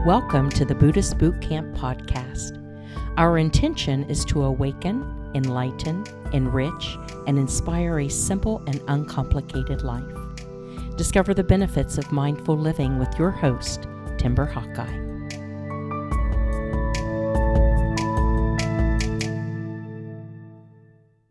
Welcome to the Buddhist Boot Camp podcast. Our intention is to awaken, enlighten, enrich, and inspire a simple and uncomplicated life. Discover the benefits of mindful living with your host, Timber Hawkeye.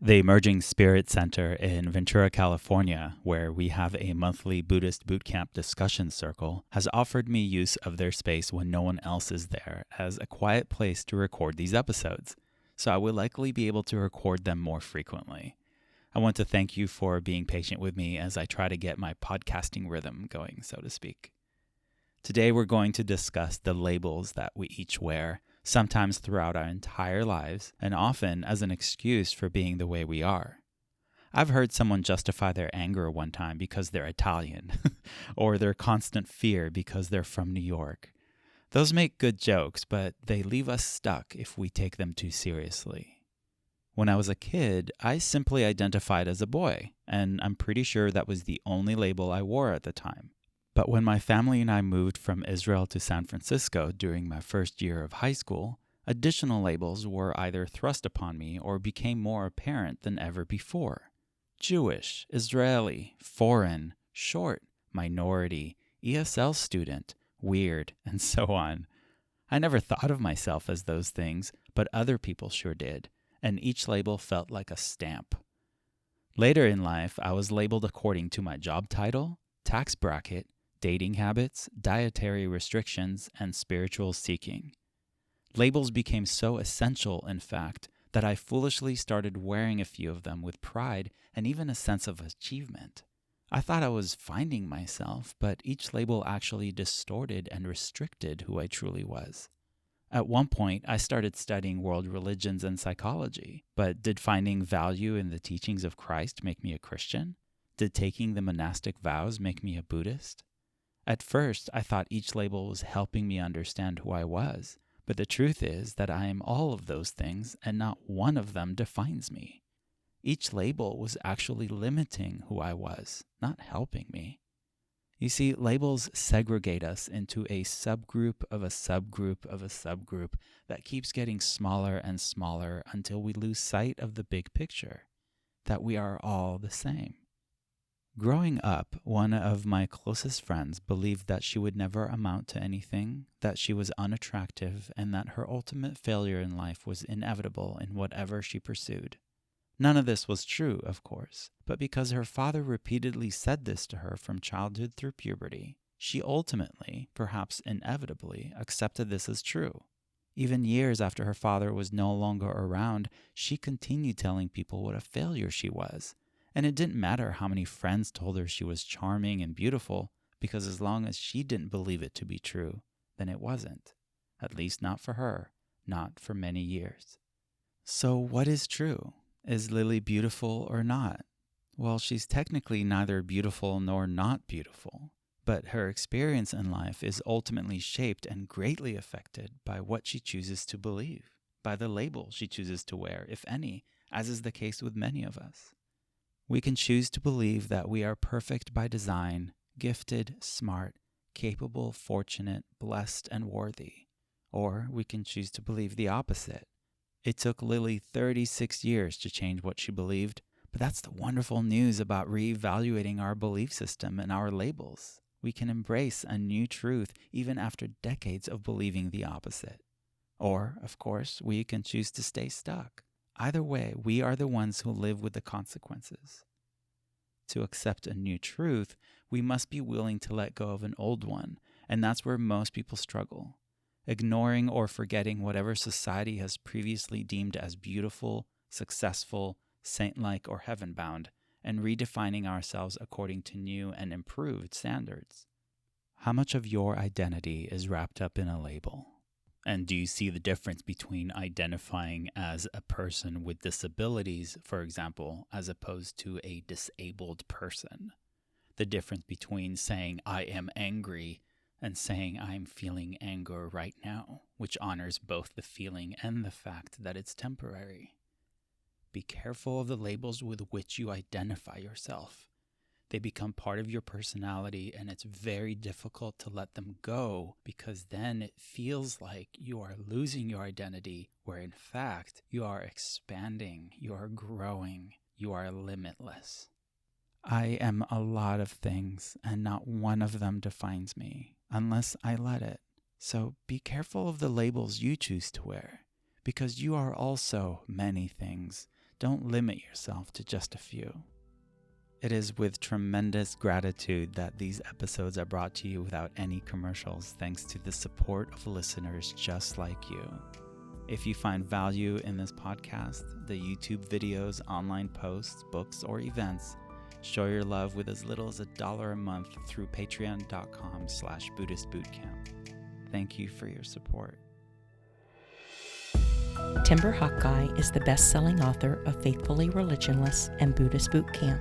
The Emerging Spirit Center in Ventura, California, where we have a monthly Buddhist boot camp discussion circle, has offered me use of their space when no one else is there as a quiet place to record these episodes, so I will likely be able to record them more frequently. I want to thank you for being patient with me as I try to get my podcasting rhythm going, so to speak. Today we're going to discuss the labels that we each wear, sometimes throughout our entire lives, and often as an excuse for being the way we are. I've heard someone justify their anger one time because they're Italian, or their constant fear because they're from New York. Those make good jokes, but they leave us stuck if we take them too seriously. When I was a kid, I simply identified as a boy, and I'm pretty sure that was the only label I wore at the time. But when my family and I moved from Israel to San Francisco during my first year of high school, additional labels were either thrust upon me or became more apparent than ever before. Jewish, Israeli, foreign, short, minority, ESL student, weird, and so on. I never thought of myself as those things, but other people sure did, and each label felt like a stamp. Later in life, I was labeled according to my job title, tax bracket, dating habits, dietary restrictions, and spiritual seeking. Labels became so essential, in fact, that I foolishly started wearing a few of them with pride and even a sense of achievement. I thought I was finding myself, but each label actually distorted and restricted who I truly was. At one point, I started studying world religions and psychology, but did finding value in the teachings of Christ make me a Christian? Did taking the monastic vows make me a Buddhist? At first, I thought each label was helping me understand who I was, but the truth is that I am all of those things and not one of them defines me. Each label was actually limiting who I was, not helping me. You see, labels segregate us into a subgroup of a subgroup of a subgroup that keeps getting smaller and smaller until we lose sight of the big picture, that we are all the same. Growing up, one of my closest friends believed that she would never amount to anything, that she was unattractive, and that her ultimate failure in life was inevitable in whatever she pursued. None of this was true, of course, but because her father repeatedly said this to her from childhood through puberty, she ultimately, perhaps inevitably, accepted this as true. Even years after her father was no longer around, she continued telling people what a failure she was. And it didn't matter how many friends told her she was charming and beautiful, because as long as she didn't believe it to be true, then it wasn't. At least not for her, not for many years. So what is true? Is Lily beautiful or not? Well, she's technically neither beautiful nor not beautiful, but her experience in life is ultimately shaped and greatly affected by what she chooses to believe, by the label she chooses to wear, if any, as is the case with many of us. We can choose to believe that we are perfect by design, gifted, smart, capable, fortunate, blessed, and worthy. Or we can choose to believe the opposite. It took Lily 36 years to change what she believed, but that's the wonderful news about reevaluating our belief system and our labels. We can embrace a new truth even after decades of believing the opposite. Or, of course, we can choose to stay stuck. Either way, we are the ones who live with the consequences. To accept a new truth, we must be willing to let go of an old one, and that's where most people struggle. Ignoring or forgetting whatever society has previously deemed as beautiful, successful, saint-like, or heaven-bound, and redefining ourselves according to new and improved standards. How much of your identity is wrapped up in a label? And do you see the difference between identifying as a person with disabilities, for example, as opposed to a disabled person? The difference between saying, I am angry, and saying, I'm feeling anger right now, which honors both the feeling and the fact that it's temporary. Be careful of the labels with which you identify yourself. They become part of your personality, and it's very difficult to let them go because then it feels like you are losing your identity, where in fact you are expanding, you are growing, you are limitless. I am a lot of things, and not one of them defines me unless I let it. So be careful of the labels you choose to wear, because you are also many things. Don't limit yourself to just a few. It is with tremendous gratitude that these episodes are brought to you without any commercials, thanks to the support of listeners just like you. If you find value in this podcast, the YouTube videos, online posts, books, or events, show your love with as little as $1 a month through patreon.com/BuddhistBootcamp. Thank you for your support. Timber Hakkai is the best-selling author of Faithfully Religionless and Buddhist Boot Camp.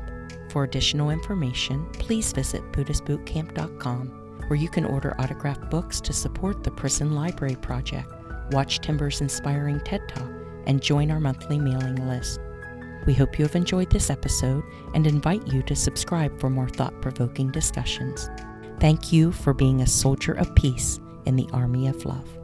For additional information, please visit BuddhistBootcamp.com, where you can order autographed books to support the Prison Library Project, watch Timber's inspiring TED Talk, and join our monthly mailing list. We hope you have enjoyed this episode and invite you to subscribe for more thought-provoking discussions. Thank you for being a soldier of peace in the army of love.